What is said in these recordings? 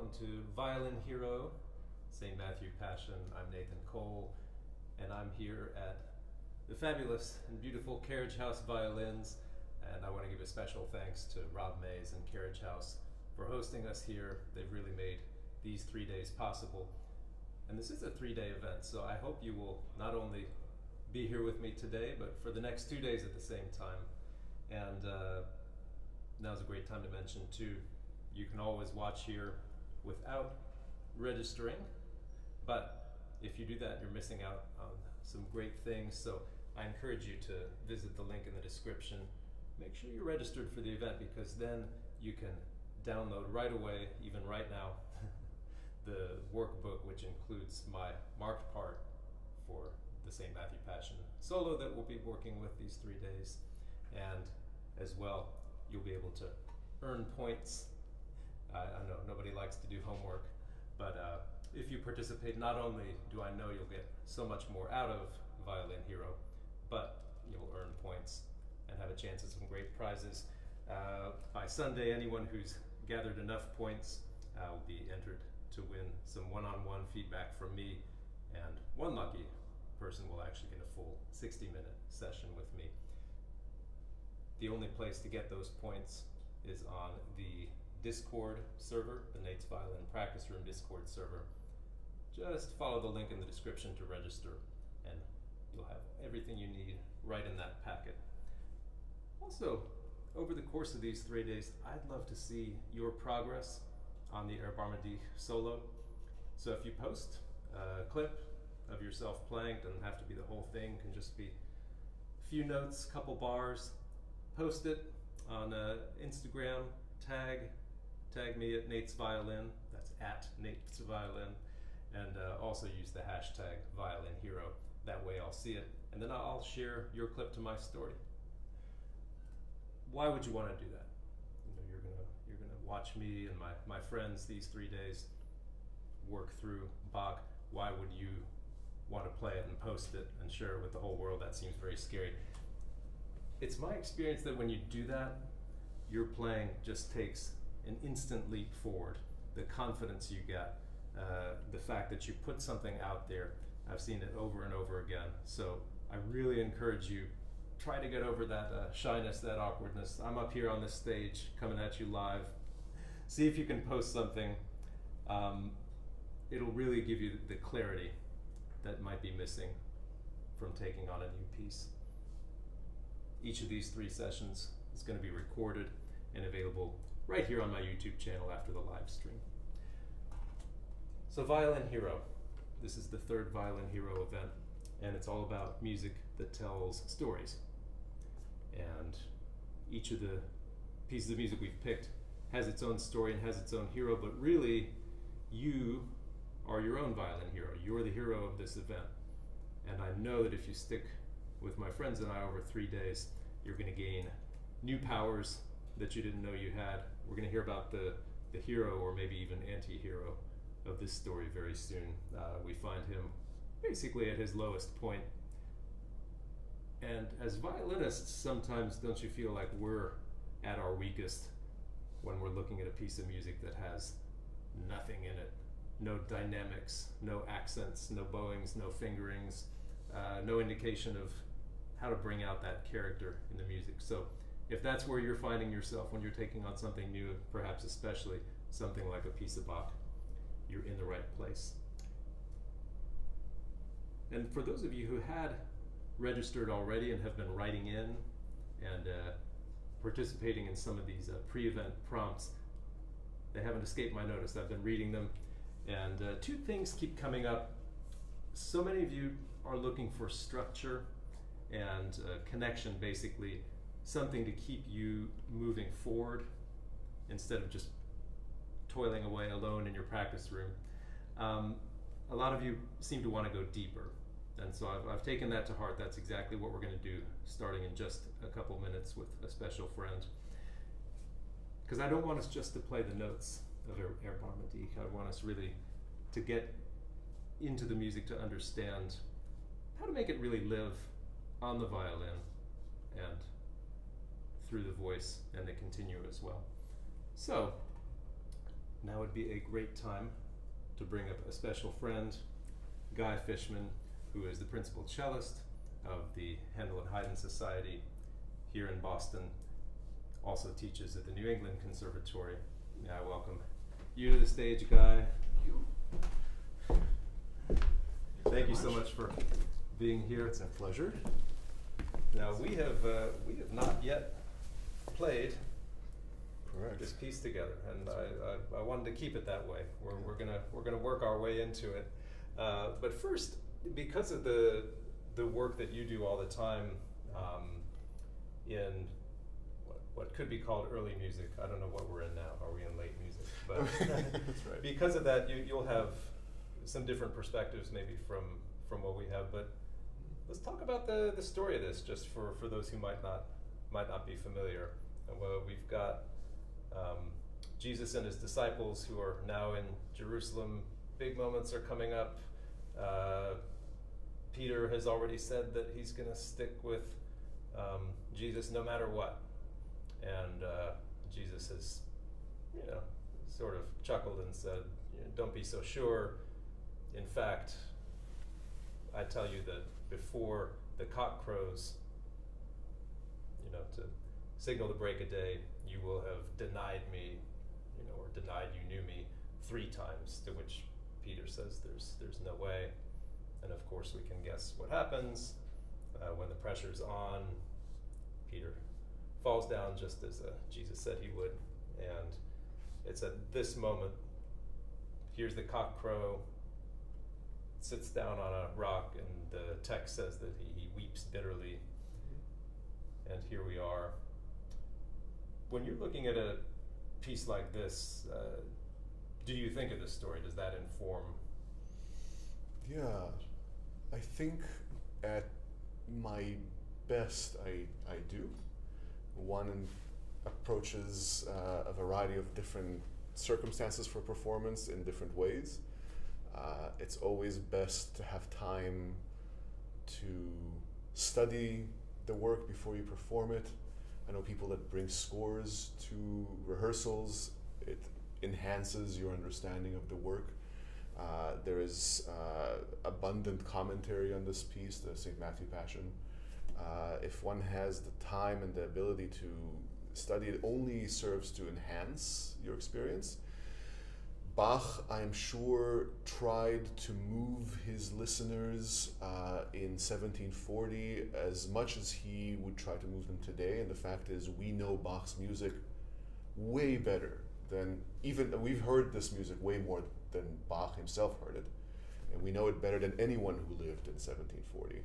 welcome to Violin Hero, St. Matthew Passion. I'm Nathan Cole, and I'm here at the fabulous and beautiful Carriage House Violins, and I want to give a special thanks to Rob Mays and Carriage House for hosting us here. They've really made these 3 days possible, and this is a 3-day event, so I hope you will not only be here with me today, but for the next 2 days at the same time. And now's a great time to mention too, you can always watch here without registering, but if you do that, you're missing out on some great things. So I encourage you to visit the link in the description. Make sure you're registered for the event, because then you can download right away, even right now, the workbook, which includes my marked part for the St. Matthew Passion solo that we'll be working with these 3 days. And as well, you'll be able to earn points. I know nobody likes to do homework, but if you participate, not only do I know you'll get so much more out of Violin Hero, but you'll earn points and have a chance at some great prizes. By Sunday, anyone who's gathered enough points will be entered to win some one-on-one feedback from me, and one lucky person will actually get a full 60-minute session with me. The only place to get those points is on the Discord server, the Nate's Violin Practice Room Discord server. Just follow the link in the description to register, and you'll have everything you need right in that packet. Also, over the course of these 3 days, I'd love to see your progress on the Erbarmadi solo. So if you post a clip of yourself playing, it doesn't have to be the whole thing, it can just be a few notes, couple bars. Post it on Instagram, tag me at Nate's Violin, that's at Nate's Violin, and also use the hashtag Violin Hero. That way I'll see it, and then I'll share your clip to my story. Why would you want to do that? You know, you're gonna watch me and my friends these 3 days work through Bach. Why would you want to play it and post it and share it with the whole world? That seems very scary. It's my experience that when you do that, your playing just takes an instant leap forward. The confidence you get, the fact that you put something out there, I've seen it over and over again. So I really encourage you, try to get over that shyness, that awkwardness. I'm up here on this stage coming at you live. See if you can post something. It'll really give you the clarity that might be missing from taking on a new piece. Each of these 3 sessions is going to be recorded and available right here on my YouTube channel after the live stream. So Violin Hero, this is the 3rd Violin Hero event, and it's all about music that tells stories. And each of the pieces of music we've picked has its own story and has its own hero, but really you are your own violin hero. You're the hero of this event. And I know that if you stick with my friends and I over 3 days, you're going to gain new powers that you didn't know you had. We're going to hear about the hero, or maybe even anti-hero, of this story very soon. We find him basically at his lowest point. And as violinists, sometimes don't you feel like we're at our weakest when we're looking at a piece of music that has nothing in it? No dynamics, no accents, no bowings, no fingerings, no indication of how to bring out that character in the music. So if that's where you're finding yourself when you're taking on something new, perhaps especially something like a piece of Bach, you're in the right place. And for those of you who had registered already and have been writing in and participating in some of these pre-event prompts, they haven't escaped my notice. I've been reading them, and 2 things keep coming up. So many of you are looking for structure and connection, basically something to keep you moving forward instead of just toiling away alone in your practice room. A lot of you seem to want to go deeper, and so I've taken that to heart. That's exactly what we're going to do starting in just a couple minutes with a special friend, because I don't want us just to play the notes of Erbarmadi. I want us really to get into the music, to understand how to make it really live on the violin and through the voice and the continuo as well. So now would be a great time to bring up a special friend, Guy Fishman, who is the principal cellist of the Handel and Haydn Society here in Boston, also teaches at the New England Conservatory. May I welcome you to the stage, Guy. Thank you so much for being here. It's a pleasure. Now we have not yet played Correct. this piece together, and I wanted to keep it that way. We're gonna work our way into it, but first, because of the work that you do all the time in what could be called early music. I don't know what we're in now. Are we in late music? But That's right. because of that, you'll have some different perspectives maybe from what we have. But let's talk about the story of this, just for those who might not be familiar. Well, we've got Jesus and his disciples who are now in Jerusalem. Big moments are coming up. Peter has already said that he's going to stick with Jesus no matter what. And Jesus has, sort of chuckled and said, don't be so sure. In fact, I tell you that before the cock crows, to signal the break of day, you will have denied me, or denied you knew me 3 times, to which Peter says there's no way. And of course we can guess what happens when the pressure's on. Peter falls down just as Jesus said he would. And it's at this moment, hears the cock crow, sits down on a rock, and the text says that he weeps bitterly. And here we are. When you're looking at a piece like this, do you think of this story? Does that inform? Yeah, I think at my best I do. One approaches a variety of different circumstances for performance in different ways. It's always best to have time to study the work before you perform it. I know people that bring scores to rehearsals. It enhances your understanding of the work. There is abundant commentary on this piece, the St. Matthew Passion. If one has the time and the ability to study, it only serves to enhance your experience. Bach, I'm sure, tried to move his listeners in 1740 as much as he would try to move them today. And the fact is, we know Bach's music way better than we've heard this music way more than Bach himself heard it. And we know it better than anyone who lived in 1740.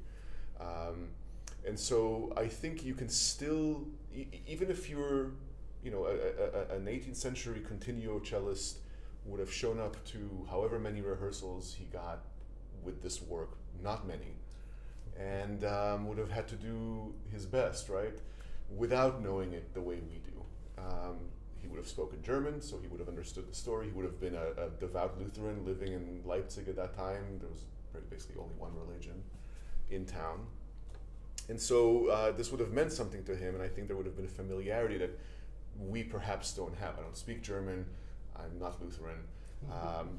And so I think you can still, even if you're, an 18th century continuo cellist would have shown up to however many rehearsals he got with this work, not many, and would have had to do his best, right, without knowing it the way we do. He would have spoken German, so he would have understood the story. He would have been a devout Lutheran living in Leipzig at that time. There was basically only one religion in town. And so this would have meant something to him, and I think there would have been a familiarity that we perhaps don't have. I don't speak German. I'm not Lutheran,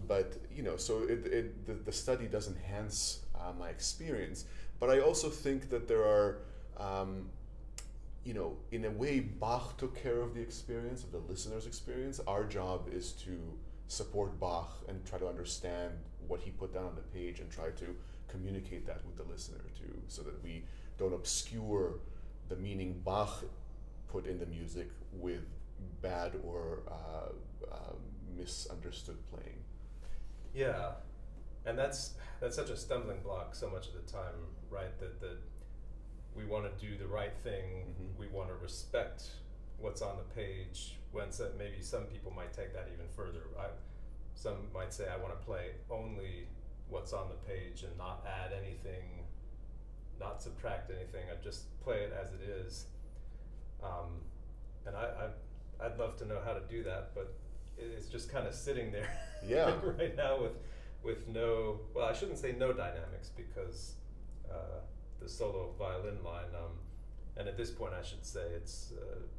but so the study does enhance my experience. But I also think that there are, in a way, Bach took care of the experience, of the listener's experience. Our job is to support Bach and try to understand what he put down on the page and try to communicate that with the listener too, so that we don't obscure the meaning Bach put in the music with bad or misunderstood playing. Yeah, and that's such a stumbling block so much of the time, right? That we want to do the right thing. Mm-hmm. We want to respect what's on the page. Maybe some people might take that even further. Some might say, I want to play only what's on the page and not add anything, not subtract anything. I just play it as it is. And I'd love to know how to do that, but it's just kind of sitting there Yeah. right now with no, well, I shouldn't say no dynamics, because the solo violin line, and at this point I should say it's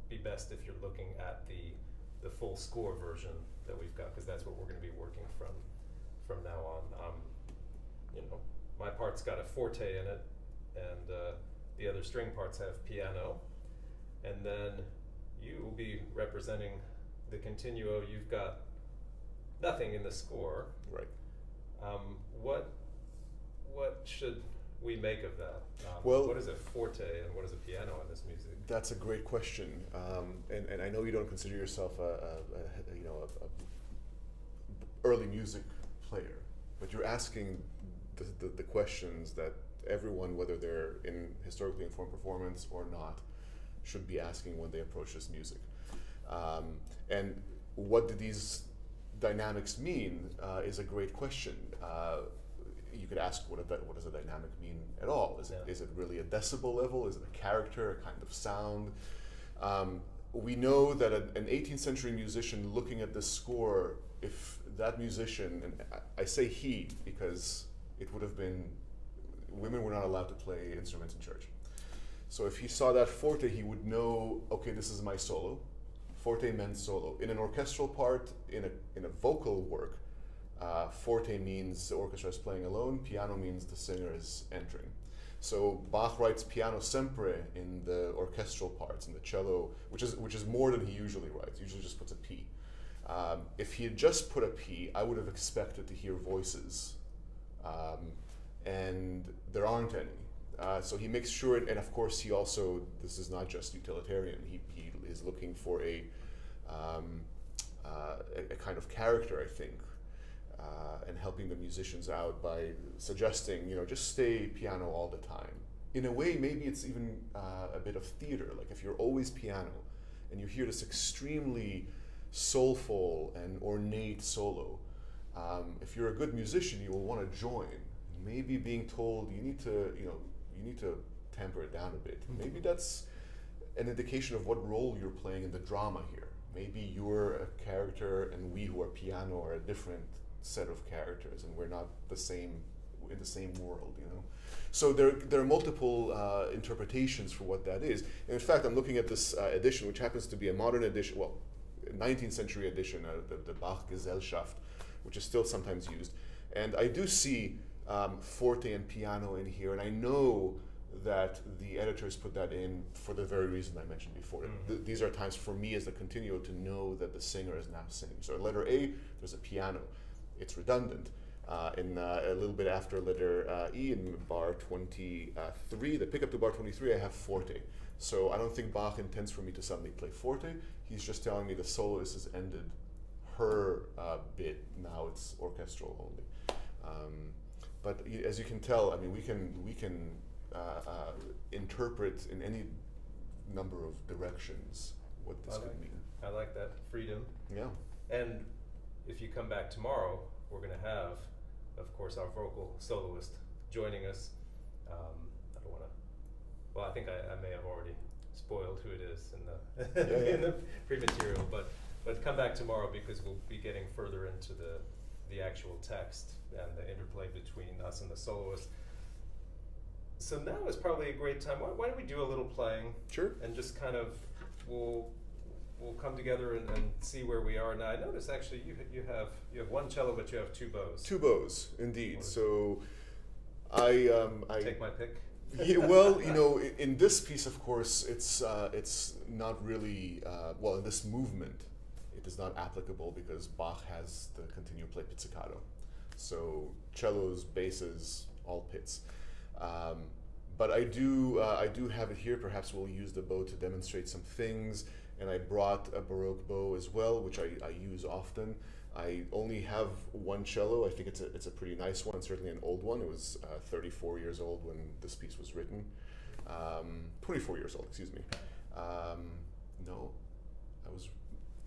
be best if you're looking at the the full score version that we've got, because that's what we're going to be working from now on. You know, my part's got a forte in it, and the other string parts have piano, and then you will be representing the continuo. You've got nothing in the score. Right. What should we make of that? Well, what is a forte and what is a piano in this music? That's a great question, and I know you don't consider yourself a early music player, but you're asking the questions that everyone, whether they're in historically informed performance or not, should be asking when they approach this music. And what do these dynamics mean is a great question. You could ask, what does a dynamic mean at all? Is it really a decibel level? Is it a character, a kind of sound? We know that an 18th century musician looking at this score, if that musician, and I say he because it would have been, women were not allowed to play instruments in church. So if he saw that forte, he would know, okay, this is my solo. Forte meant solo. In an orchestral part, in a vocal work, forte means the orchestra is playing alone, piano means the singer is entering. So Bach writes piano sempre in the orchestral parts, in the cello, which is more than he usually writes. He usually just puts a P. If he had just put a P, I would have expected to hear voices, and there aren't any. So he makes sure, and of course he also, this is not just utilitarian, he is looking for a kind of character, I think, and helping the musicians out by suggesting, just stay piano all the time. In a way, maybe it's even a bit of theater. Like if you're always piano and you hear this extremely soulful and ornate solo, if you're a good musician, you will want to join. Maybe being told you need to temper it down a bit. Maybe that's an indication of what role you're playing in the drama here. Maybe you're a character and we who are piano are a different set of characters, and we're not in the same world, So there are multiple interpretations for what that is. And in fact, I'm looking at this edition, which happens to be a modern edition, 19th century edition, the Bach Gesellschaft, which is still sometimes used. And I do see forte and piano in here, and I know that the editors put that in for the very reason I mentioned before. These are times for me as the continuo to know that the singer is now singing. So at letter A, there's a piano. It's redundant. In a little bit after letter E in bar 23, the pickup to bar 23, I have forte. So I don't think Bach intends for me to suddenly play forte. He's just telling me the soloist has ended her bit. Now it's orchestral only. But as you can tell, I mean, we can interpret in any number of directions what this could mean. I like that freedom. Yeah. And if you come back tomorrow, we're going to have, of course, our vocal soloist joining us. I don't want to. Well, I think I may have already spoiled who it is in the in the pre-material, but come back tomorrow because we'll be getting further into the actual text and the interplay between us and the soloist. So now is probably a great time. Why don't we do a little playing? Sure. And just kind of we'll come together and see where we are. Now I notice actually you have one cello, but you have two bows. Two bows, indeed. So I take my pick. Yeah, well, in this piece, of course, it's not really in this movement, it is not applicable because Bach has the continuo play pizzicato. So cellos, basses, all pizz. But I do have it here. Perhaps we'll use the bow to demonstrate some things. And I brought a Baroque bow as well, which I use often. I only have one cello. I think it's a pretty nice one, certainly an old one. It was 34 years old when this piece was written. 24 years old, excuse me. No,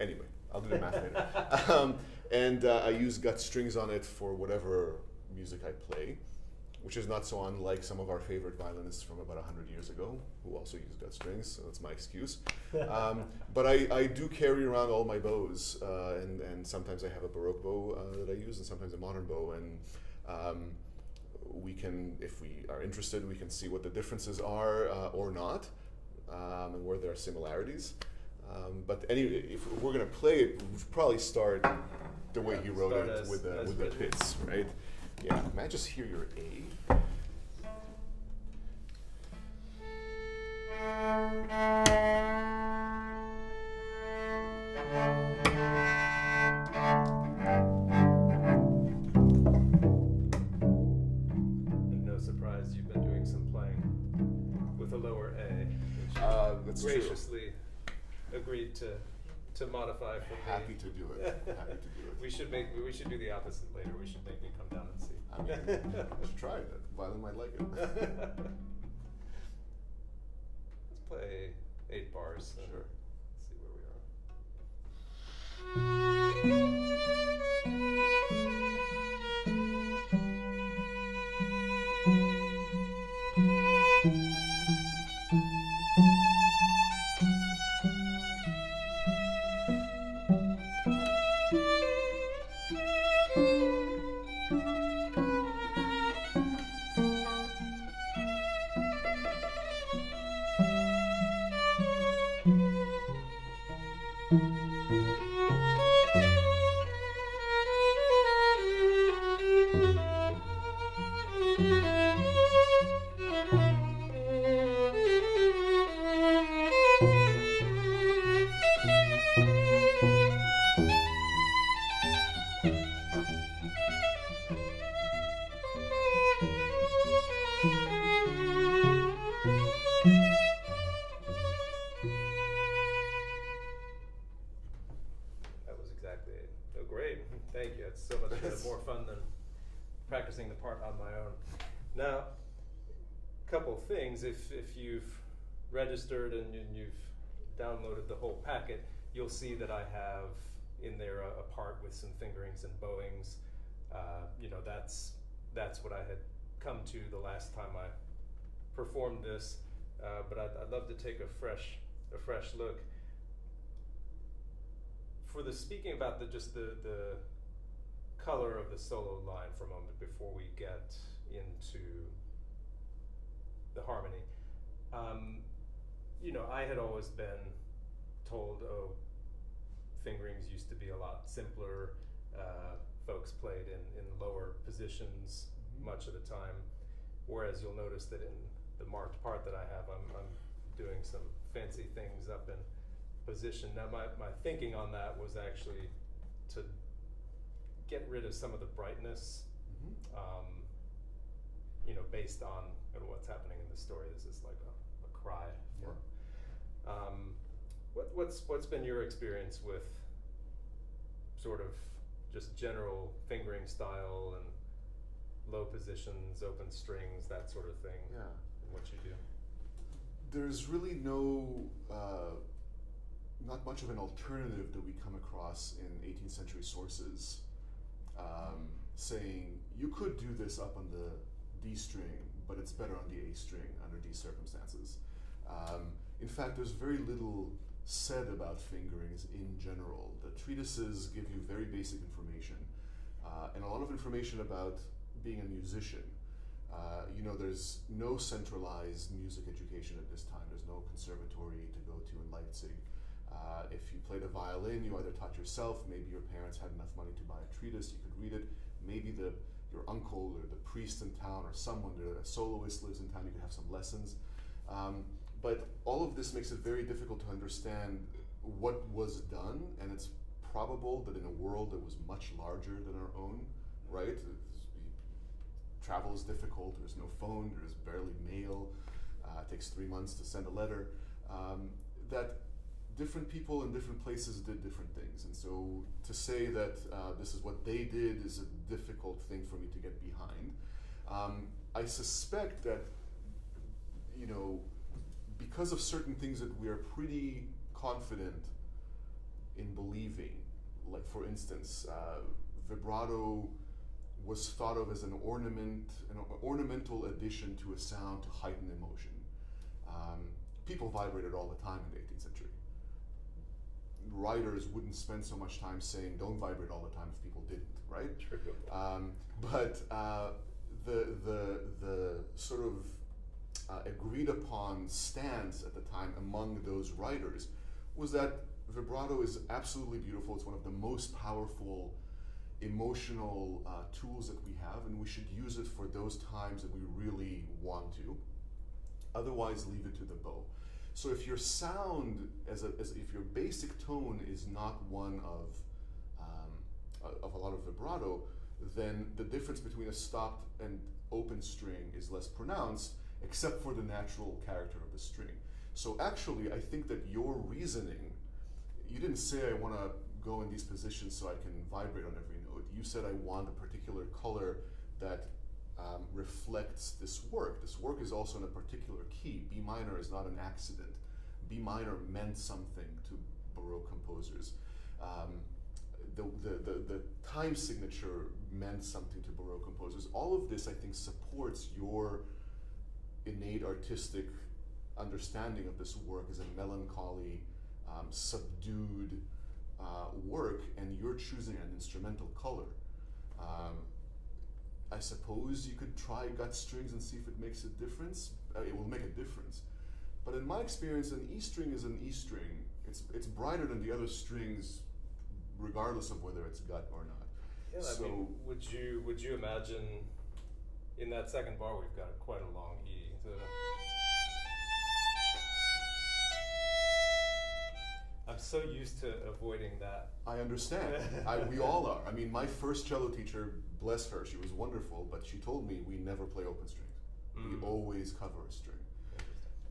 anyway, I'll do the math later. And I use gut strings on it for whatever music I play, which is not so unlike some of our favorite violinists from about 100 years ago, who also use gut strings, so that's my excuse. But I do carry around all my bows, and sometimes I have a Baroque bow that I use, and sometimes a modern bow, and we can, if we are interested, we can see what the differences are or not, and where there are similarities. But anyway, if we're gonna play it, we should probably start the way he wrote start it as with the written. hits, right? Yeah. May I just hear your A? And no surprise, you've been doing some playing with a lower A, which That's you true. graciously agreed to modify for me. Happy to do it. Happy to do it. We should do the opposite later. We should make me come down and see. I mean, I should try it. Violin might like it. Let's play 8 bars. Sure. See where we are. That was exactly it. Oh, great. Thank you. It's so much more fun than practicing the part on my own. Now, couple things. If you've registered and you've downloaded the whole packet, you'll see that I have in there a part with some fingerings and bowings. That's what I had come to the last time I performed this. But I'd love to take a fresh look. For the speaking about the color of the solo line for a moment before we get into the harmony. I had always been told, oh, fingerings used to be a lot simpler. Folks played in lower positions much of the time, whereas you'll notice that in the marked part that I have, I'm doing some fancy things up in position. Now my thinking on that was actually to get rid of some of the brightness, based on what's happening in the story. This is like a cry for. What's been your experience with sort of just general fingering style and low positions, open strings, that sort of thing? Yeah. And what you do? There's really not much of an alternative that we come across in 18th century sources saying you could do this up on the D string, but it's better on the A string under these circumstances. In fact, there's very little said about fingerings in general. The treatises give you very basic information and a lot of information about being a musician. There's no centralized music education at this time. There's no conservatory to go to in Leipzig. If you played a violin, you either taught yourself, maybe your parents had enough money to buy a treatise, you could read it. Maybe your uncle or the priest in town or someone, a soloist lives in town, you could have some lessons. But all of this makes it very difficult to understand what was done, and it's probable that in a world that was much larger than our own, right? Travel is difficult, there's no phone, there's barely mail, it takes 3 months to send a letter, that different people in different places did different things. And so to say that this is what they did is a difficult thing for me to get behind. I suspect that, because of certain things that we are pretty confident in believing, like for instance, vibrato was thought of as an ornamental addition to a sound to heighten emotion. People vibrated all the time in the 18th century. Writers wouldn't spend so much time saying don't vibrate all the time if people didn't, right? True. But the sort of agreed upon stance at the time among those writers was that vibrato is absolutely beautiful. It's one of the most powerful emotional tools that we have, and we should use it for those times that we really want to. Otherwise, leave it to the bow. So if your sound, if your basic tone is not one of a lot of vibrato, then the difference between a stopped and open string is less pronounced, except for the natural character of the string. So actually, I think that your reasoning, you didn't say I want to go in these positions so I can vibrate on every note. You said I want a particular color that reflects this work. This work is also in a particular key. B minor is not an accident. B minor meant something to Baroque composers. The time signature meant something to Baroque composers. All of this, I think, supports your innate artistic understanding of this work as a melancholy, subdued work, and you're choosing an instrumental color. I suppose you could try gut strings and see if it makes a difference. It will make a difference. But in my experience, an E string is an E string. It's brighter than the other strings, regardless of whether it's gut or not. Yeah, so, I mean, would you imagine in that second bar we've got quite a long E. I'm so used to avoiding that. I understand. We all are. I mean, my first cello teacher, bless her, she was wonderful, but she told me we never play open strings. We always cover a string.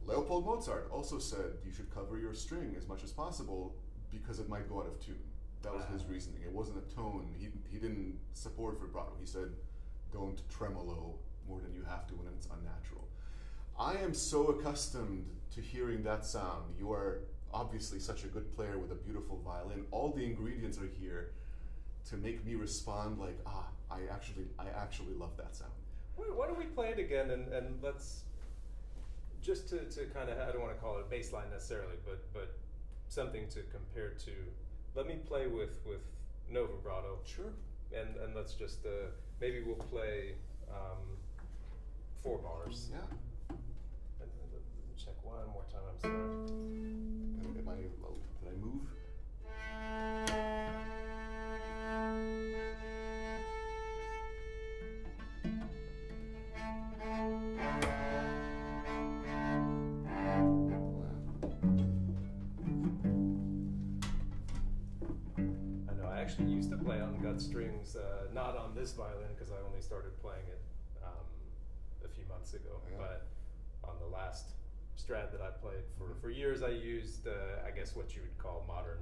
Leopold Mozart also said you should cover your string as much as possible because it might go out of tune. That was his reasoning. It wasn't a tone. He didn't support vibrato. He said don't tremolo more than you have to when it's unnatural. I am so accustomed to hearing that sound. You are obviously such a good player with a beautiful violin. All the ingredients are here to make me respond like, I actually love that sound. Why don't we play it again and let's just to kind of, I don't want to call it a bass line necessarily, but something to compare to. Let me play with no vibrato. Sure. And let's just maybe we'll play 4 bars. Yeah. Let me check one more time. I'm sorry. Did I move? I actually used to play on gut strings, not on this violin because I only started playing it a few months ago, but on the last Strat that I played for years, I used I guess what you would call modern,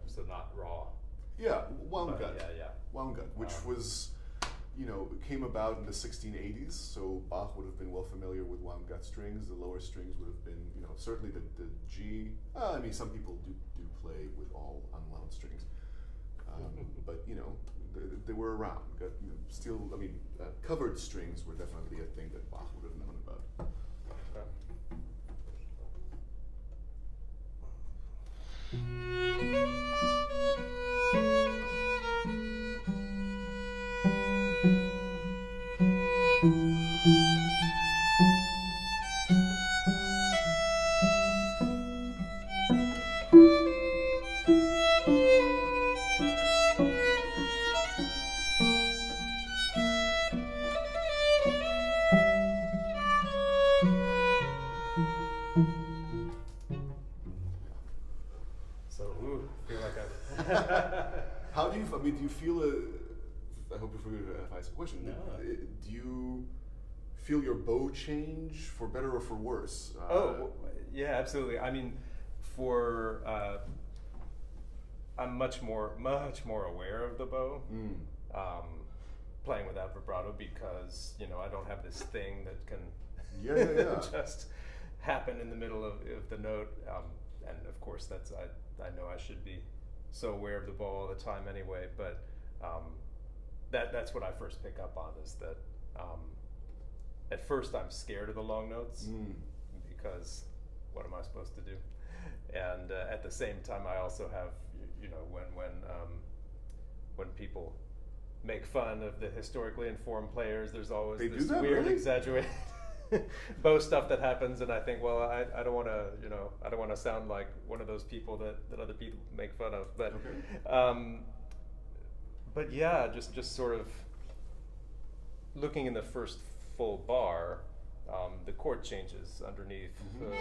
so not raw. Yeah, wound gut. Yeah. Wound gut, which was, came about in the 1680s. So Bach would have been well familiar with wound gut strings. The lower strings would have been, certainly the G. I mean, some people do play with all unwound strings, but they were around. Covered strings were definitely a thing that Bach would have known about. How do you? I mean, do you feel I hope you forget if I ask a question. No. Do you feel your bow change for better or for worse? Yeah, absolutely. I mean, I'm much more aware of the bow. Playing without vibrato because I don't have this thing that can just happen in the middle of the note, and of course I know I should be so aware of the bow all the time anyway, but that's what I first pick up on is that at first I'm scared of the long notes because what am I supposed to do? And at the same time I also have when people make fun of the historically informed players, there's always this weird exaggeration. bow stuff that happens, and I think, well, I don't want to, I don't want to sound like one of those people that other people make fun of, but Okay. but yeah, just sort of looking in the first full bar, the chord changes underneath. Mhm.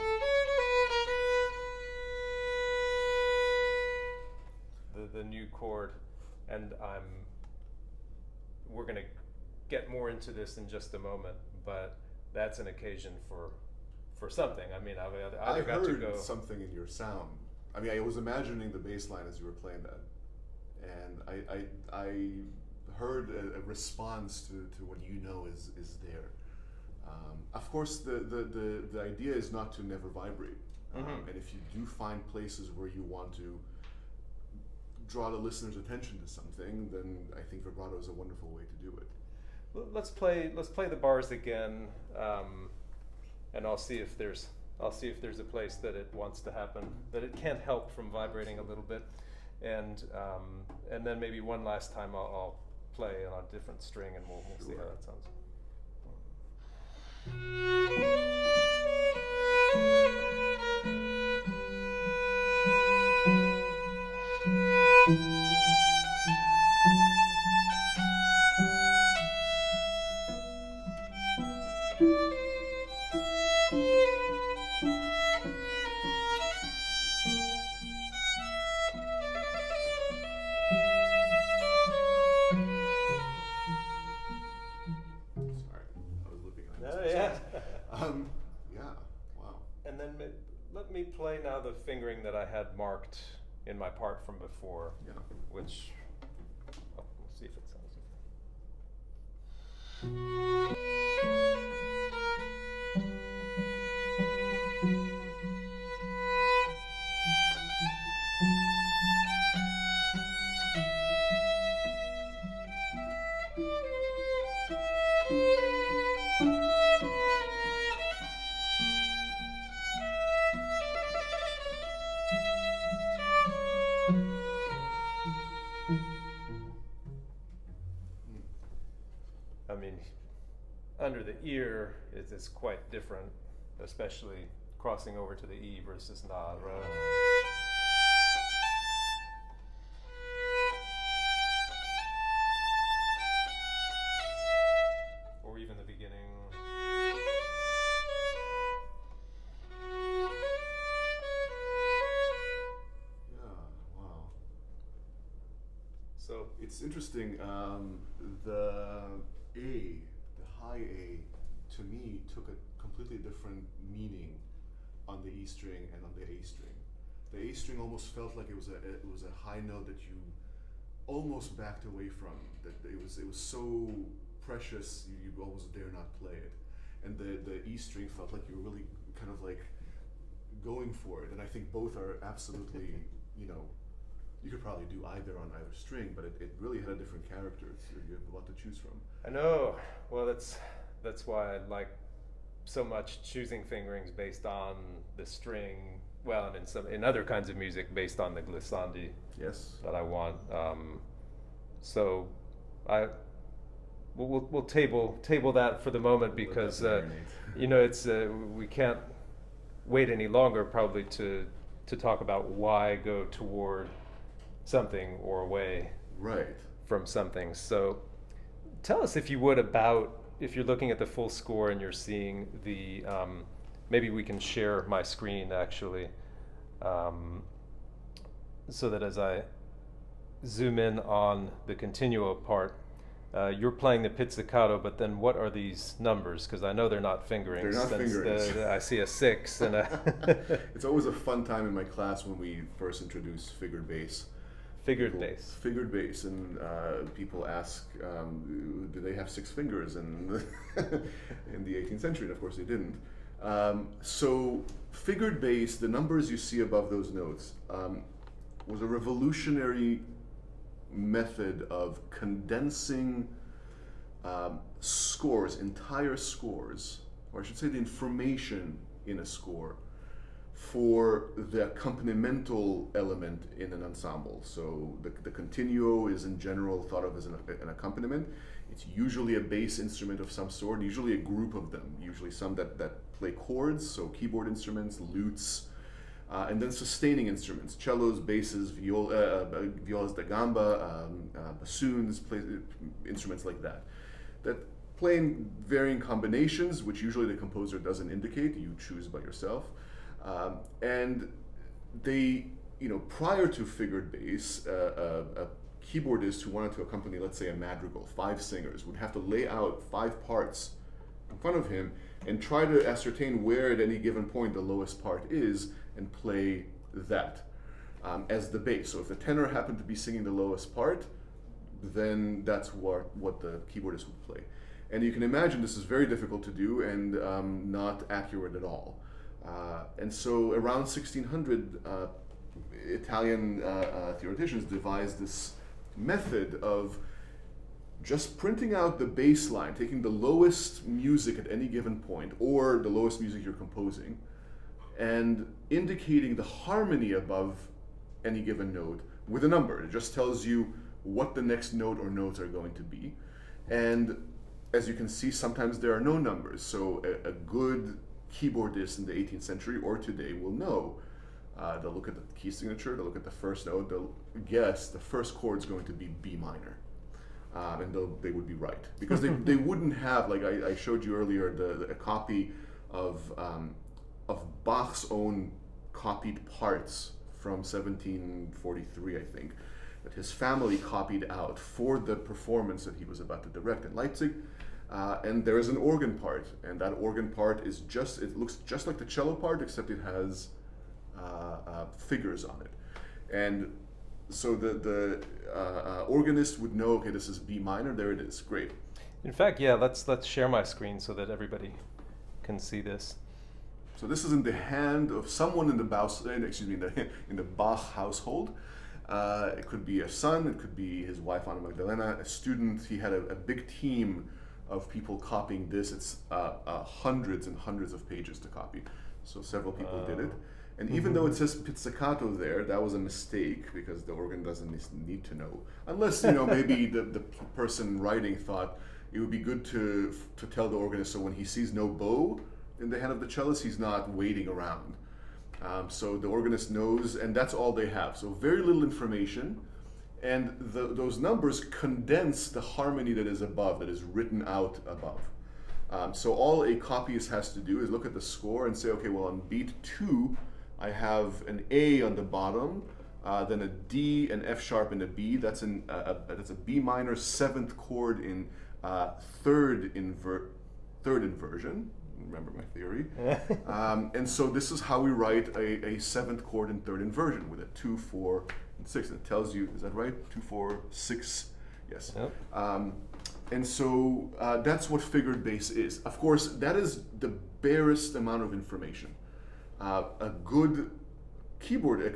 The new chord, and we're gonna get more into this in just a moment, but that's an occasion for something. I mean, I've I either got to heard go. something in your sound. I mean, I was imagining the bass line as you were playing that, and I heard a response to what you know is there. Of course, the idea is not to never vibrate, Mhm. and if you do find places where you want to draw the listener's attention to something, then I think vibrato is a wonderful way to do it. Let's play the bars again, and I'll see if there's a place that it wants to happen, that it can't help from vibrating a little bit, and then maybe one last time I'll play on a different string, and we'll see how Sure. that sounds. Sorry, I was looking at Oh, this. yeah. Yeah, wow. And then let me play now the fingering that I had marked in my part from before, Yeah. which, we'll see if it sounds good. I mean, under the ear, it's quite different, especially crossing over to the E versus Na, right? Or even the beginning. Yeah, wow. So It's interesting. The A, the high A, to me took a completely different meaning on the E string and on the A string. The A string almost felt like it was a high note that you almost backed away from. That it was so precious you almost dare not play it. And the E string felt like you were really kind of like going for it. And I think both are absolutely, you could probably do either on either string, but it really had a different character. So you have a lot to choose from. I know. Well, that's why I like so much choosing fingerings based on the string. Well, and in other kinds of music based on the glissandi Yes. that I want. So we'll table that for the moment, We'll let because that marinate. it's we can't wait any longer probably to talk about why go toward something or away Right. from something. So tell us, if you would, about, if you're looking at the full score and you're seeing the, maybe we can share my screen actually, so that as I zoom in on the continuo part, you're playing the pizzicato, but then what are these numbers? Because I know they're not fingerings. They're not since fingerings. I see a 6 and a It's always a fun time in my class when we first introduce figured bass. figured People- bass. Figured bass, and people ask, do they have 6 fingers in in the 18th century? And of course they didn't. So figured bass, the numbers you see above those notes, was a revolutionary method of condensing scores, entire scores, or I should say the information in a score, for the accompanimental element in an ensemble. So the continuo is in general thought of as an accompaniment, It's usually a bass instrument of some sort, usually a group of them, usually some that play chords, so keyboard instruments, lutes, and then sustaining instruments, cellos, basses, violas da gamba, bassoons, instruments like that play in varying combinations, which usually the composer doesn't indicate, you choose by yourself. And they, prior to figured bass, a keyboardist who wanted to accompany, let's say, a madrigal, 5 singers, would have to lay out 5 parts in front of him and try to ascertain where at any given point the lowest part is and play that as the bass. So if the tenor happened to be singing the lowest part, then that's what the keyboardist would play. And you can imagine this is very difficult to do and not accurate at all. And so around 1600, Italian theoreticians devised this method of just printing out the bass line, taking the lowest music at any given point, or the lowest music you're composing, and indicating the harmony above any given note with a number. It just tells you what the next note or notes are going to be. And as you can see, sometimes there are no numbers. So a good keyboardist in the 18th century or today will know. They'll look at the key signature, they'll look at the first note, they'll guess the first chord is going to be B minor. And they would be right. Because they wouldn't have, like I showed you earlier, a copy of Bach's own copied parts from 1743, I think, that his family copied out for the performance that he was about to direct in Leipzig. And there is an organ part, and that organ part is it looks just like the cello part, except it has figures on it. And so the organist would know, okay, this is B minor, there it is, great. In fact, yeah, let's share my screen so that everybody can see this. So this is in the hand of someone in the Bach household. It could be a son, it could be his wife Anna Magdalena, a student. He had a big team of people copying this. It's hundreds and hundreds of pages to copy. So several people did it. And even though it says pizzicato there, that was a mistake because the organ doesn't need to know. Unless, maybe the person writing thought it would be good to tell the organist so when he sees no bow in the hand of the cellist, he's not waiting around. So the organist knows, and that's all they have. So very little information, and those numbers condense the harmony that is above, that is written out above. So all a copyist has to do is look at the score and say, okay, well on beat 2, I have an A on the bottom, then a D, an F sharp, and a B. That's a B minor 7th chord in third inversion. Remember my theory. And so this is how we write a 7th chord in 3rd inversion with a 2, 4, and 6. And it tells you, is that right? 2, 4, 6. Yes. Yep. And so that's what figured bass is. Of course, that is the barest amount of information. A good keyboard, a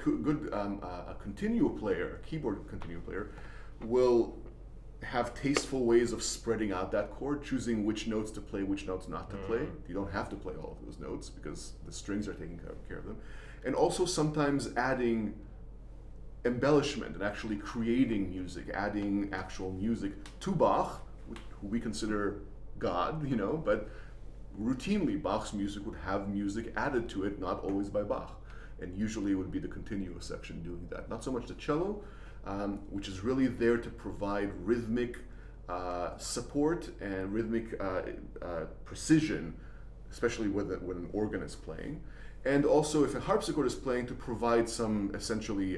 continuo player, a keyboard continuo player, will have tasteful ways of spreading out that chord, choosing which notes to play, which notes not to play. You don't have to play all of those notes because the strings are taking care of them. And also sometimes adding embellishment and actually creating music, adding actual music to Bach, who we consider God, but routinely Bach's music would have music added to it, not always by Bach. And usually it would be the continuo section doing that. Not so much the cello, which is really there to provide rhythmic support and rhythmic precision, especially when an organ is playing. And also if a harpsichord is playing, to provide some essentially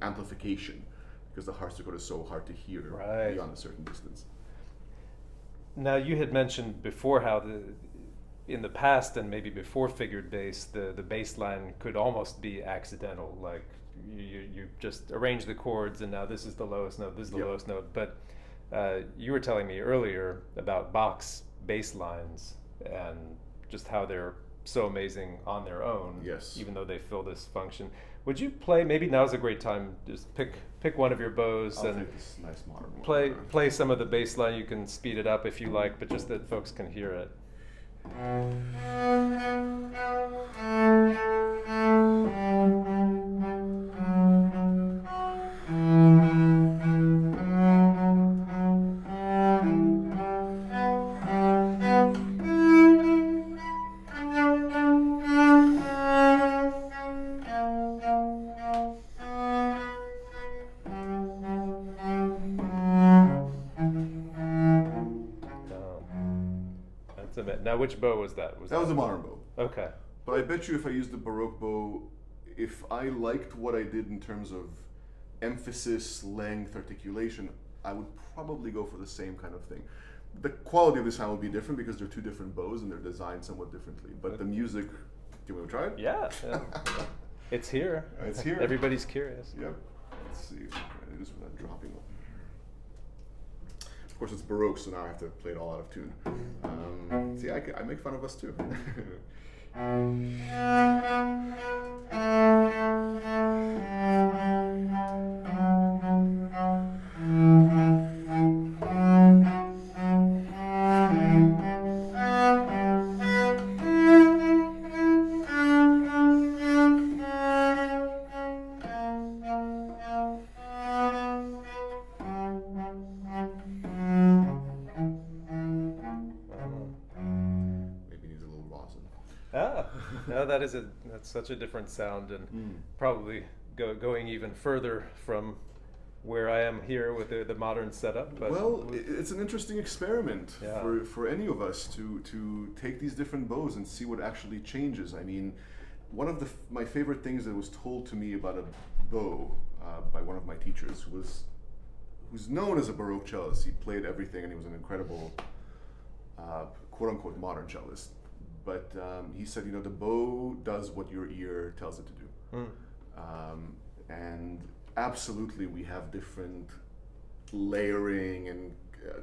amplification, because the harpsichord is so hard to hear beyond a certain distance. Now you had mentioned before how in the past and maybe before figured bass, the bass line could almost be accidental, like you just arrange the chords and now this is the lowest note, this is the lowest note. But you were telling me earlier about Bach's bass lines and just how they're so amazing on their own, even though they fill this function. Would you play, maybe now's a great time, just pick one of your bows and take this nice modern play some of the bass line. You can speed it up if you like, but just that folks can hear it. Now, which bow was that? That was a modern bow. Okay. But I bet you if I used the Baroque bow, if I liked what I did in terms of emphasis, length, articulation, I would probably go for the same kind of thing. The quality of the sound would be different because they're two different bows and they're designed somewhat differently. But the music, do you want to try it? Yeah. It's here. It's here. Everybody's curious. Yep. Let's see if I can do this without dropping it. Of course, it's Baroque, so now I have to play it all out of tune. See, I make fun of us too. That's such a different sound, and probably going even further from where I am here with the modern setup. But well, it's an interesting experiment for any of us to take these different bows and see what actually changes. I mean, one of my favorite things that was told to me about a bow by one of my teachers who's known as a Baroque cellist. He played everything, and he was an incredible quote-unquote modern cellist. But he said, the bow does what your ear tells it to do. And absolutely, we have different layering and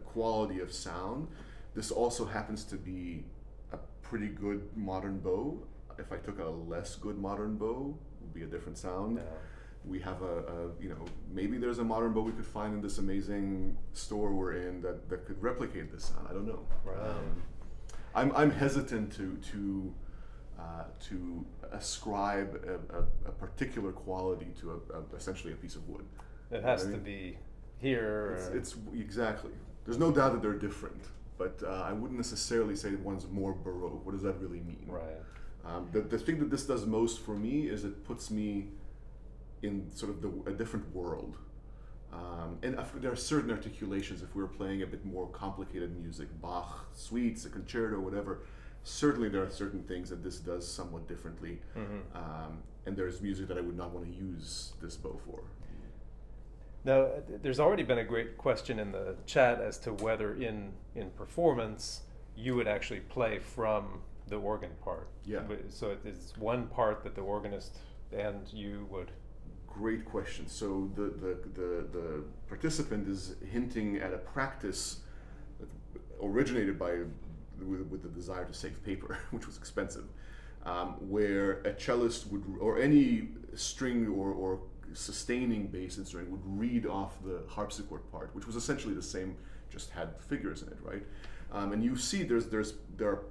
quality of sound. This also happens to be a pretty good modern bow. If I took a less good modern bow, it would be a different sound. Yeah. We have maybe there's a modern bow we could find in this amazing store we're in that could replicate this sound. I don't know. Right. I'm hesitant to ascribe a particular quality to essentially a piece of wood. It has to be here. It's exactly. There's no doubt that they're different, but I wouldn't necessarily say that one's more Baroque. What does that really mean? Right. The thing that this does most for me is it puts me in sort of a different world. And there are certain articulations, if we were playing a bit more complicated music, Bach, suites, a concerto, whatever, certainly there are certain things that this does somewhat differently. And there's music that I would not want to use this bow for. Now, there's already been a great question in the chat as to whether in performance you would actually play from the organ part. Yeah. So it's one part that the organist and you would... Great question. So the participant is hinting at a practice that originated with the desire to save paper, which was expensive, where a cellist would, or any string or sustaining bass instrument would read off the harpsichord part, which was essentially the same, just had figures in it, right? And you see there are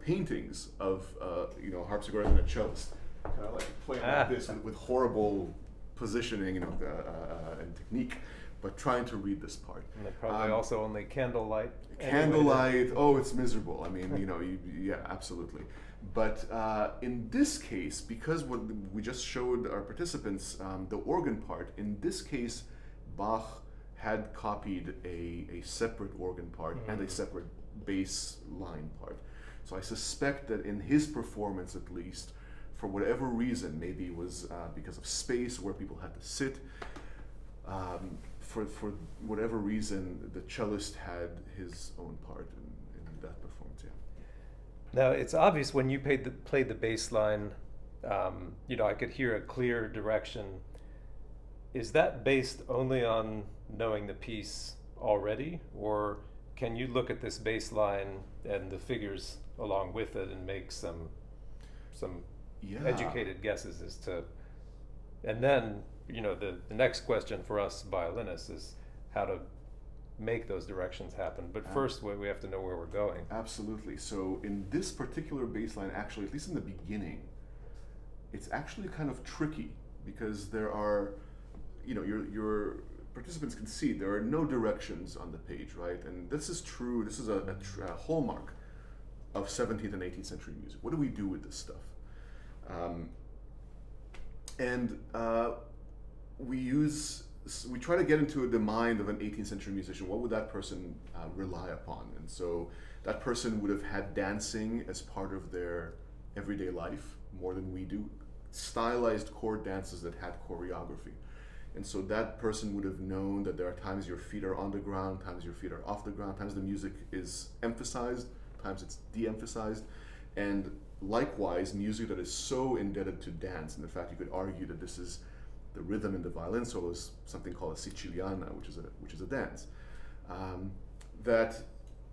paintings of harpsichord and a cellist kind of like playing like this with horrible positioning, and technique, but trying to read this part. And they probably also only candlelight. Candlelight. Oh, it's miserable. I mean, yeah, absolutely. But in this case, because what we just showed our participants, the organ part. In this case, Bach had copied a separate organ part and a separate bass line part. So I suspect that in his performance, at least, for whatever reason, maybe it was because of space where people had to sit, for whatever reason, the cellist had his own part in that performance. Yeah. Now it's obvious when you played the bass line, I could hear a clear direction. Is that based only on knowing the piece already, or can you look at this bass line and the figures along with it and make some educated guesses as to, and then the next question for us violinists is how to make those directions happen. But first we have to know where we're going. Absolutely. So in this particular bass line, actually, at least in the beginning, it's actually kind of tricky because there are, your participants can see there are no directions on the page, right? And this is true. This is a hallmark of 17th and 18th century music. What do we do with this stuff? We try to get into the mind of an 18th century musician. What would that person rely upon? And so That person would have had dancing as part of their everyday life more than we do. Stylized chord dances that had choreography. And so that person would have known that there are times your feet are on the ground, times your feet are off the ground, times the music is emphasized, times it's de-emphasized. And likewise, music that is so indebted to dance, and in fact you could argue that this is the rhythm in the violin solo is something called a siciliana, which is a dance. That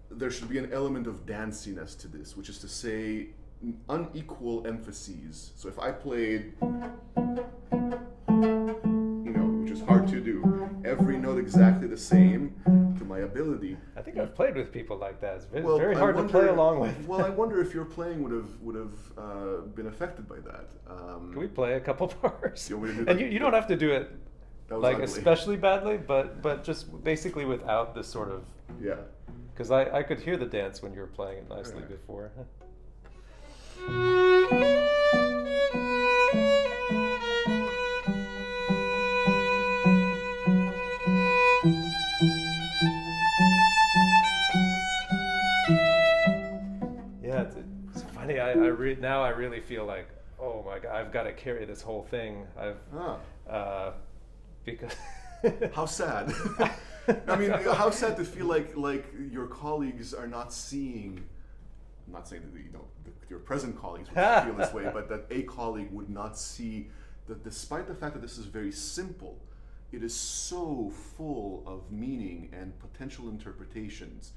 there should be an element of danciness to this, which is to say unequal emphases. So if I played, which is hard to do, every note exactly the same to my ability. I think I've played with people like that. It's Well, very hard to play along with. Well, I wonder if your playing would have been affected by that. Can we play a couple bars? And And you don't have to do it like ugly. especially badly, but just basically without this sort of. Yeah. Because I could hear the dance when you were playing it nicely Yeah. before. Yeah, it's funny. Now I really feel like, oh my God, I've got to carry this whole thing. Because How sad. I mean, how sad to feel like your colleagues are not seeing. I'm not saying that your present colleagues would feel this way, but that a colleague would not see that despite the fact that this is very simple, it is so full of meaning and potential interpretations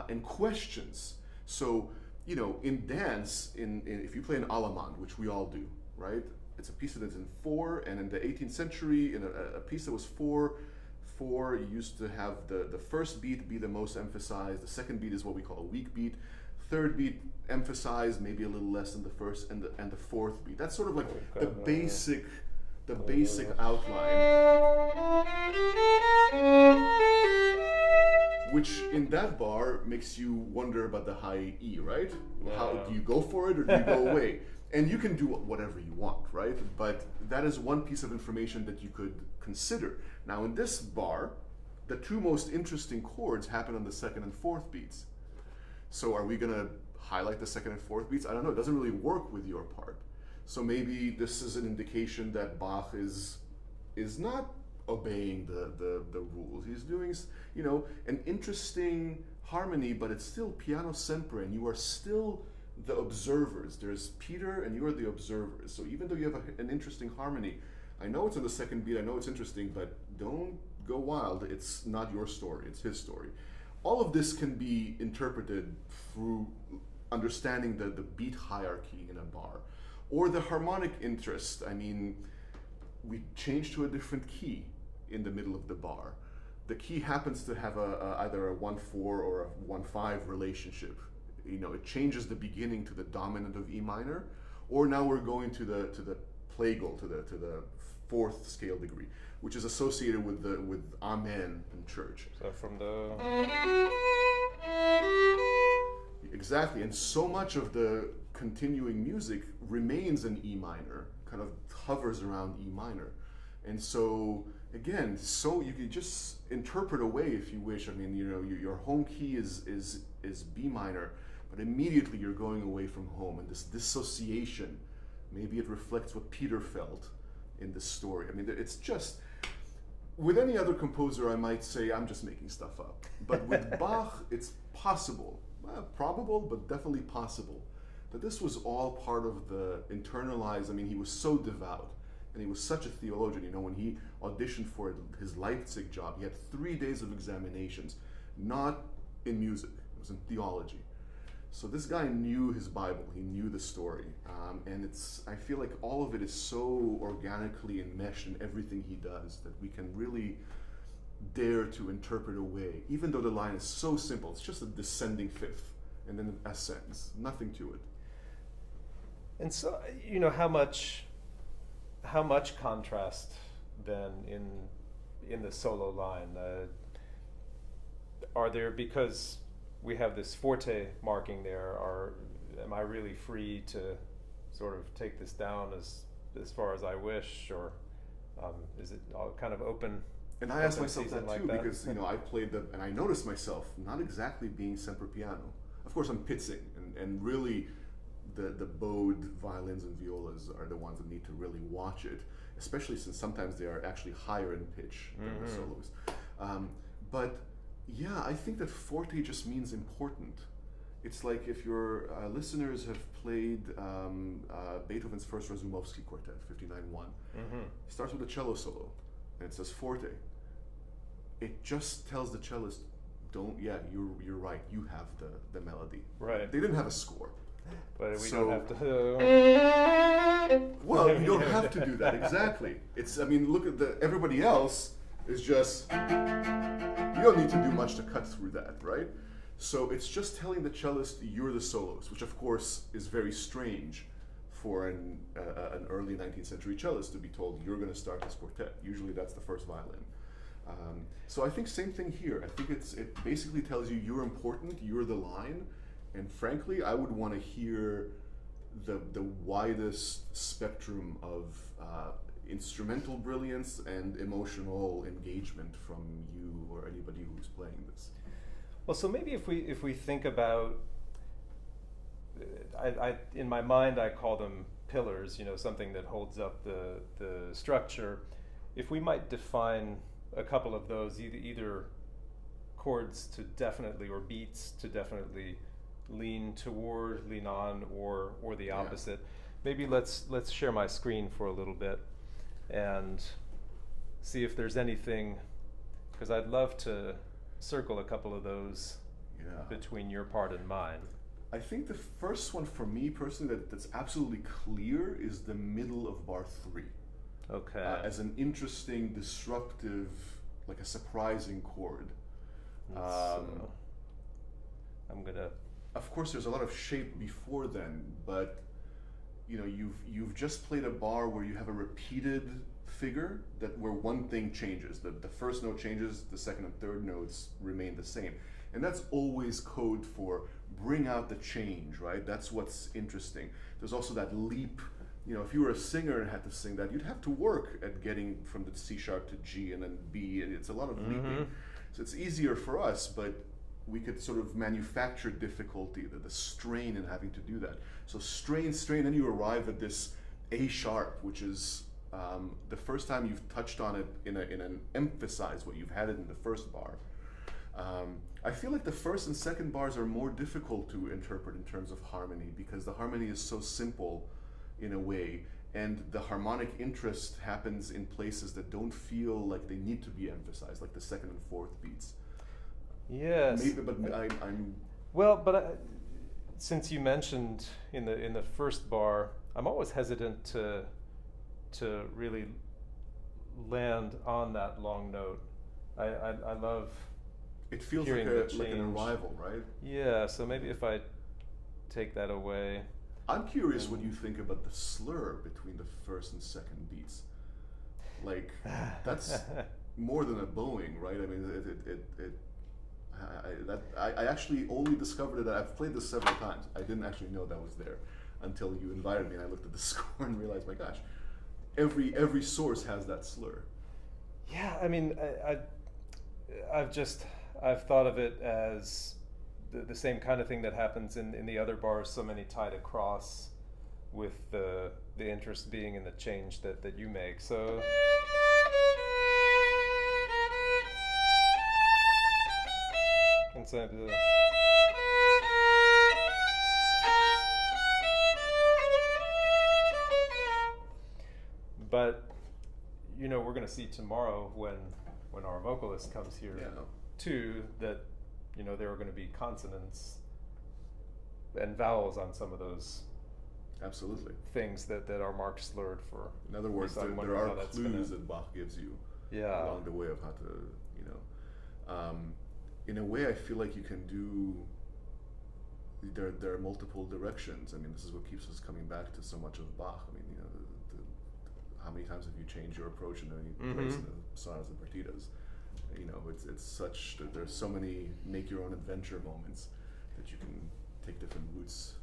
and questions. So, in dance, if you play an allemande, which we all do, right? It's a piece that is in 4, and in the 18th century, in a piece that was 4, you used to have the first beat be the most emphasized, the second beat is what we call a weak beat, third beat emphasized, maybe a little less than the first, and the fourth beat. That's sort of like the basic outline, which in that bar makes you wonder about the high E, right? How do you go for it or do you go away? And you can do whatever you want, right? But that is one piece of information that you could consider. Now in this bar, the two most interesting chords happen on the second and fourth beats. So are we gonna highlight the second and fourth beats? I don't know, it doesn't really work with your part. So maybe this is an indication that Bach is not obeying the rules. He's doing, an interesting harmony, but it's still piano sempre, and you are still the observers. There's Peter, and you are the observers. So even though you have an interesting harmony, I know it's on the second beat, I know it's interesting, but don't go wild. It's not your story, it's his story. All of this can be interpreted through understanding the beat hierarchy in a bar, or the harmonic interest. I mean, we change to a different key in the middle of the bar. The key happens to have either a 1-4 or a 1-5 relationship. It changes the beginning to the dominant of E minor, or now we're going to the plagal, to the fourth scale degree, which is associated with Amen in church. So from the exactly, and so much of the continuing music remains in E minor, kind of hovers around E minor, and so again, so you can just interpret away if you wish. I mean, your home key is B minor, but immediately you're going away from home, and this dissociation, maybe it reflects what Peter felt in this story. I mean, it's just, with any other composer, I might say I'm just making stuff up, but with Bach, it's possible, probable, but definitely possible, that this was all part of the internalized. I mean, he was so devout, and he was such a theologian. When he auditioned for his Leipzig job, he had 3 days of examinations, not in music, it was in theology. So this guy knew his Bible, he knew the story, and I feel like all of it is so organically enmeshed in everything he does that we can really dare to interpret away, even though the line is so simple. It's just a descending fifth, and then an ascends, nothing to it. And so, how much contrast then in the solo line? Are there, because we have this forte marking there, am I really free to sort of take this down as far as I wish, or is it all kind of open? And I asked myself that like too, that? because I played and I noticed myself not exactly being sempre piano. of course, I'm pitzing, and really, the bowed violins and violas are the ones that need to really watch it, especially since sometimes they are actually higher in pitch than the soloist. But yeah, I think that forte just means important. It's like if your listeners have played Beethoven's first Razumovsky Quartet, 59-1. It starts with a cello solo, and it says forte. It just tells the cellist, you're right, you have the melody. Right. They didn't have a score. But we So- don't have to. Well, you don't have to do that, exactly. Look at everybody else is just, you don't need to do much to cut through that, right? So it's just telling the cellist you're the soloist, which of course is very strange for an early 19th century cellist to be told you're going to start this quartet. Usually that's the first violin. So I think same thing here. I think it basically tells you you're important, you're the line, and frankly, I would want to hear the widest spectrum of instrumental brilliance and emotional engagement from you or anybody who's playing this. Well, so maybe if we think about, I in my mind I call them pillars, something that holds up the structure. If we might define a couple of those, either chords to definitely, or beats to definitely lean toward, lean on, or the opposite. Maybe let's share my screen for a little bit and see if there's anything, because I'd love to circle a couple of those between your part and mine. I think the first one for me personally that's absolutely clear is the middle of bar 3. Okay. As an interesting, disruptive, like a surprising chord. So I'm gonna. Of course, there's a lot of shape before then, but you've just played a bar where you have a repeated figure where one thing changes. The first note changes, the second and third notes remain the same, and that's always code for bring out the change, right? That's what's interesting. There's also that leap. If you were a singer and had to sing that, you'd have to work at getting from the C sharp to G and then B, and it's a lot of leaping. So it's easier for us, but we could sort of manufacture difficulty, the strain in having to do that. So strain, then you arrive at this A sharp, which is the first time you've touched on it in an emphasized way. You've had it in the first bar. I feel like the first and second bars are more difficult to interpret in terms of harmony, because the harmony is so simple in a way, and the harmonic interest happens in places that don't feel like they need to be emphasized, like the second and fourth beats. Yes. Maybe, but I'm Well, but since you mentioned in the first bar, I'm always hesitant to really land on that long note. I love. It feels hearing like the like an change. arrival, right? Yeah. So maybe if I take that away. I'm curious what you think about the slur between the first and second beats. Like, that's more than a bowing, right? I mean, I actually only discovered it. I've played this several times. I didn't actually know that was there until you invited me, and I looked at the score and realized, my gosh, every source has that slur. Yeah, I mean, I've thought of it as the same kind of thing that happens in the other bars, so many tied across, with the interest being in the change that you make. So inside the but we're going to see tomorrow when our vocalist comes here too, that there are going to be consonants and vowels on some of those Absolutely. things that are marked slurred for. In other words, So I'm there wondering are how that's clues gonna- that Bach gives you Yeah. along the way of how to, in a way, I feel like you can do. There are multiple directions. I mean, this is what keeps us coming back to so much of Bach. I mean, how many times have you changed your approach in any place in the sonatas and partitas? It's such that there's so many make your own adventure moments that you can take different routes.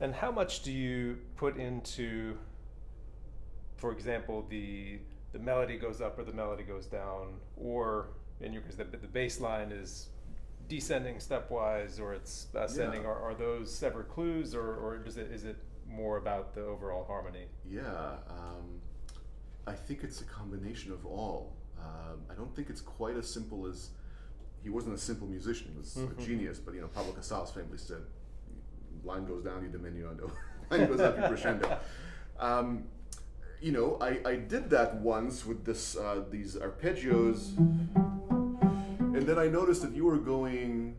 And how much do you put into, for example, the melody goes up or the melody goes down, or in your case, the bass line is descending stepwise or it's ascending. Yeah. Are those separate clues, or is it more about the overall harmony? Yeah, I think it's a combination of all. I don't think it's quite as simple as, he wasn't a simple musician, he was a genius, but Pablo Casals famously said, line goes down, you diminuendo, line goes up, you crescendo. I did that once with these arpeggios, and then I noticed that you were going,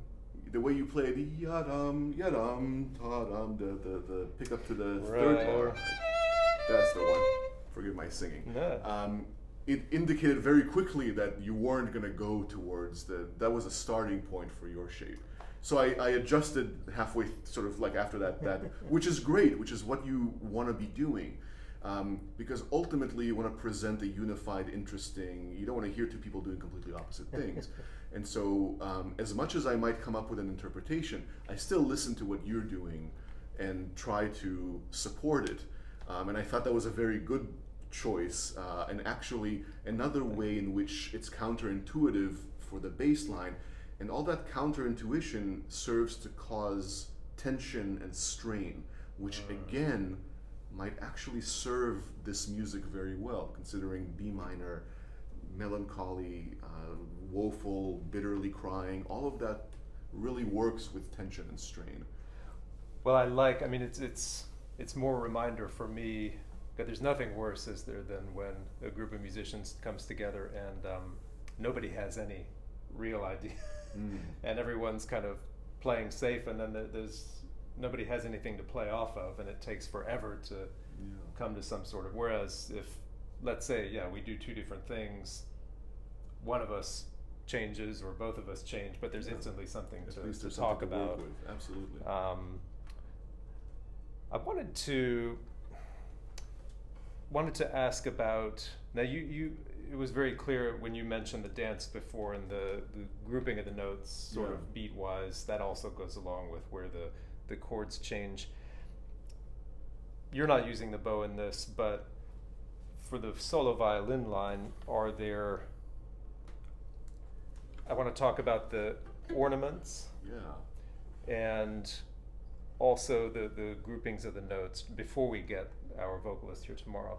the way you played yadam, yadam, tadam, the pickup to the third bar. That's the one. Forgive my singing. Yeah. It indicated very quickly that you weren't going to go towards that was a starting point for your shape. So I adjusted halfway, sort of like after that, which is great, which is what you want to be doing. Because ultimately you want to present a unified, interesting, you don't want to hear two people doing completely opposite things. And so as much as I might come up with an interpretation, I still listen to what you're doing and try to support it. And I thought that was a very good choice, and actually another way in which it's counterintuitive for the bass line, and all that counterintuition serves to cause tension and strain, which again might actually serve this music very well, considering B minor, melancholy, woeful, bitterly crying, all of that really works with tension and strain. Well, it's more a reminder for me that there's nothing worse, is there, than when a group of musicians comes together and nobody has any real idea, and everyone's kind of playing safe, and then nobody has anything to play off of, and it takes forever to come to some sort of. Whereas if, let's say, we do two different things, one of us changes or both of us change, but there's instantly something to talk about. Work with. Absolutely. I wanted to ask about, now you it was very clear when you mentioned the dance before and the grouping of the notes sort of beat wise, that also goes along with where the chords change. You're not using the bow in this, but for the solo violin line, I want to talk about the ornaments. And also the groupings of the notes before we get our vocalist here tomorrow.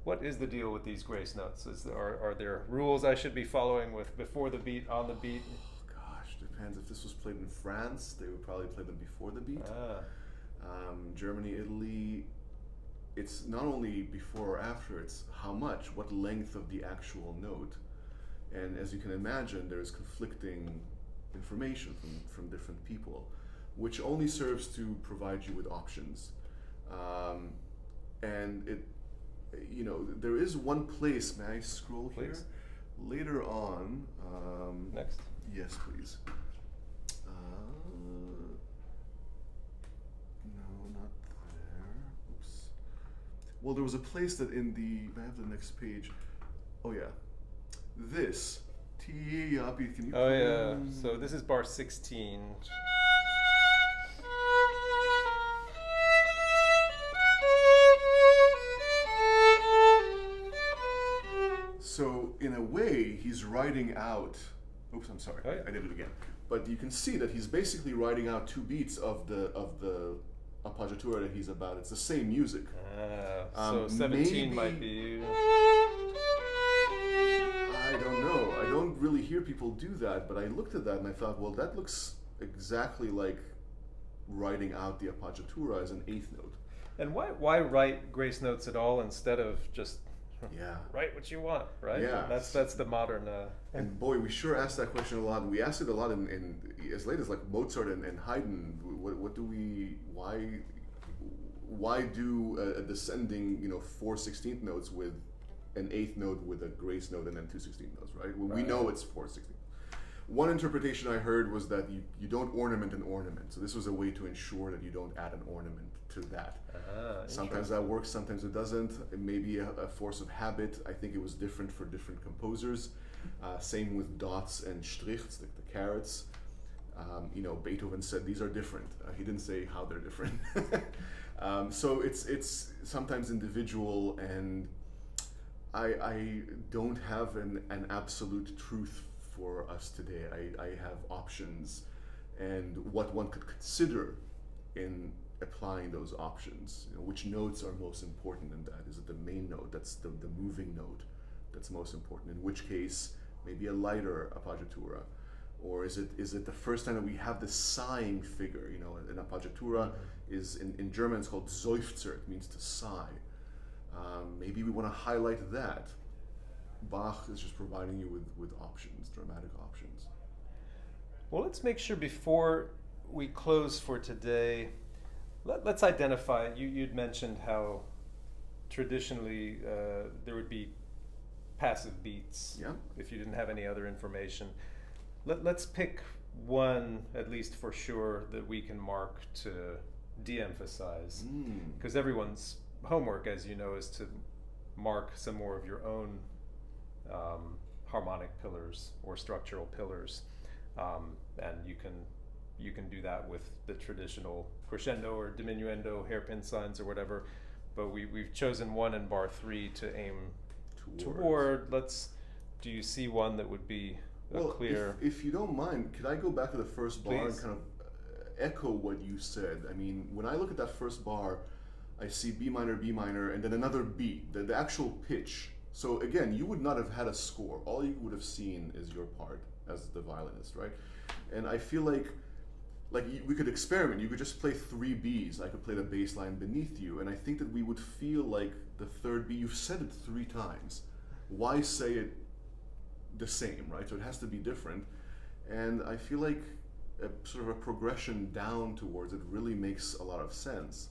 What is the deal with these grace notes? Are there rules I should be following with before the beat, on the beat? Oh, gosh, depends. If this was played in France, they would probably play them before the beat. Germany, Italy, it's not only before or after, it's how much, what length of the actual note. And as you can imagine, there's conflicting information from different people, which only serves to provide you with options. And it, there is one place, may I scroll here? Later on. Next. Yes, please. No, not there. Oops. Well, there was a place that I have the next page. Oh yeah. This. Can you? Oh yeah. So this is bar 16. So in a way, he's writing out. Oops, I'm sorry. Oh, yeah. I did it again. But you can see that he's basically writing out two beats of the appoggiatura that he's about. It's the same music. So 17 might be. I don't know. I don't really hear people do that, but I looked at that and I thought, well, that looks exactly like writing out the appoggiatura as an eighth note. And why write grace notes at all instead of just write what you want, right? Yeah. That's the modern. And boy, we sure asked that question a lot. And we asked it a lot in as late as like Mozart and Haydn. Why do a descending 4/16 notes with an eighth note with a grace note and then 2/16 notes, right? Well, we know it's 4/16. One interpretation I heard was that you don't ornament an ornament. So this was a way to ensure that you don't add an ornament to that. Sometimes that works, sometimes it doesn't. It may be a force of habit. I think it was different for different composers. Same with dots and strichs, the carrots. Beethoven said these are different. He didn't say how they're different. So it's sometimes individual, and I don't have an absolute truth for us today. I have options and what one could consider in applying those options. You know, which notes are most important in that? Is it the main note, that's the moving note that's most important? In which case, maybe a lighter appoggiatura. Or is it the first time that we have the sighing figure? You know, an appoggiatura is, in German it's called Seufzer, it means to sigh. Maybe we want to highlight that. Bach is just providing you with options, dramatic options. Well, let's make sure before we close for today, let's identify, you'd mentioned how traditionally there would be passive beats if you didn't have any other information. Let's pick one, at least for sure, that we can mark to de-emphasize. Because everyone's homework, as you know, is to mark some more of your own harmonic pillars or structural pillars. And you can do that with the traditional crescendo or diminuendo hairpin signs or whatever. But we've chosen one in bar 3 to aim toward. Do you see one that would be clear? If you don't mind, could I go back to the first bar Please. and kind of echo what you said? I mean, when I look at that first bar, I see B minor, and then another B, the actual pitch. So again, you would not have had a score. All you would have seen is your part as the violinist, right? And I feel like we could experiment. You could just play 3 Bs. I could play the bass line beneath you, and I think that we would feel like the third B. You've said it 3 times. Why say it the same, right? So it has to be different. And I feel like a sort of a progression down towards it really makes a lot of sense.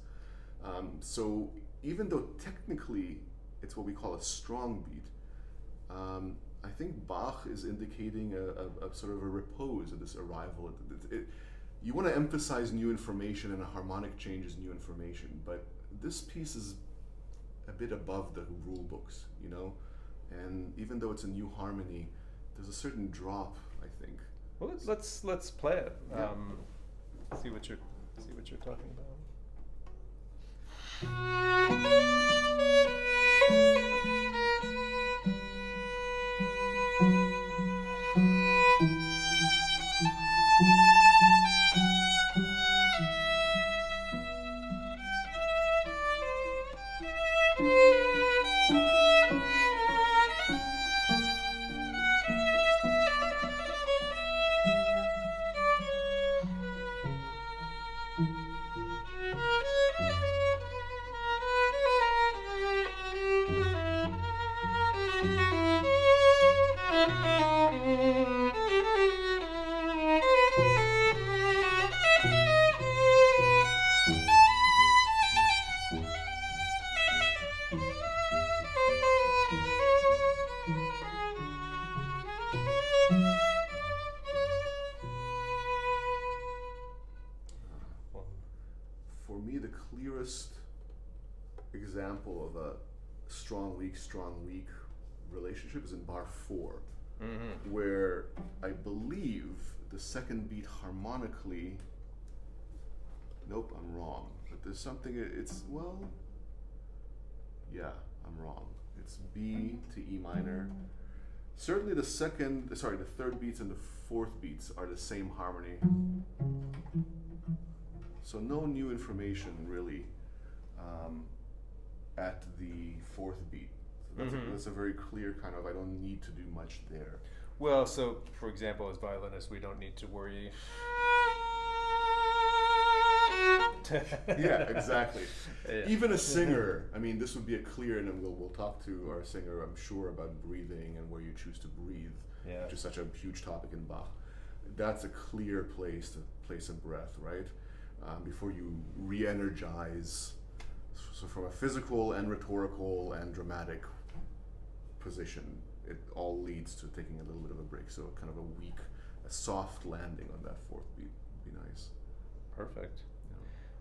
So even though technically it's what we call a strong beat, I think Bach is indicating a sort of a repose at this arrival. You want to emphasize new information, and a harmonic change is new information, but this piece is a bit above the rule books, you know? And even though it's a new harmony, there's a certain drop, I think. Well, let's play it. Yeah. See what you're talking about. For me, the clearest example of a strong, weak relationship is in bar 4, where I believe the second beat harmonically, nope, I'm wrong. But there's something, I'm wrong. It's B to E minor. Certainly the third beats and the fourth beats are the same harmony. So no new information really at the fourth beat. So that's a very clear kind of, I don't need to do much there. Well, so for example, as violinists, we don't need to worry. Yeah, exactly. Yeah. Even a singer, I mean, this would be a clear, and then we'll talk to our singer, I'm sure, about breathing and where you choose to breathe, which is such a huge topic in Bach. That's a clear place to place a breath, right? Before you re-energize. So from a physical and rhetorical and dramatic position, it all leads to taking a little bit of a break. So kind of a soft landing on that fourth beat would be nice. Perfect.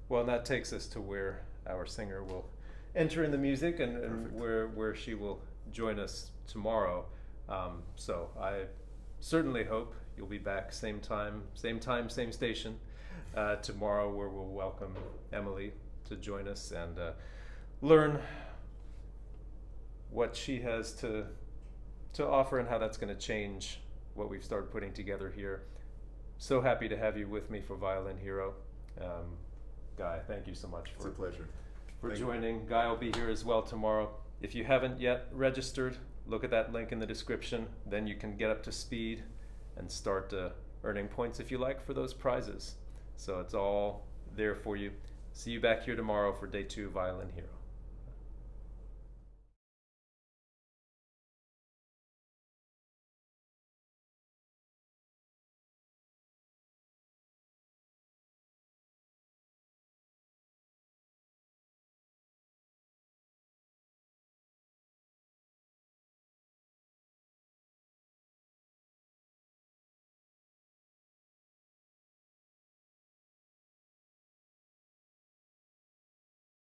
Well, and that takes us to where our singer will enter in the music and where she will join us tomorrow. So I certainly hope you'll be back same time, same station tomorrow, where we'll welcome Emily to join us and learn what she has to offer and how that's going to change what we've started putting together here. So happy to have you with me for Violin Hero. Guy, thank you so much It's a pleasure. for Thank you. joining. Guy will be here as well tomorrow. If you haven't yet registered, look at that link in the description. Then you can get up to speed and start earning points if you like for those prizes. So it's all there for you. See you back here tomorrow for day 2 of Violin Hero.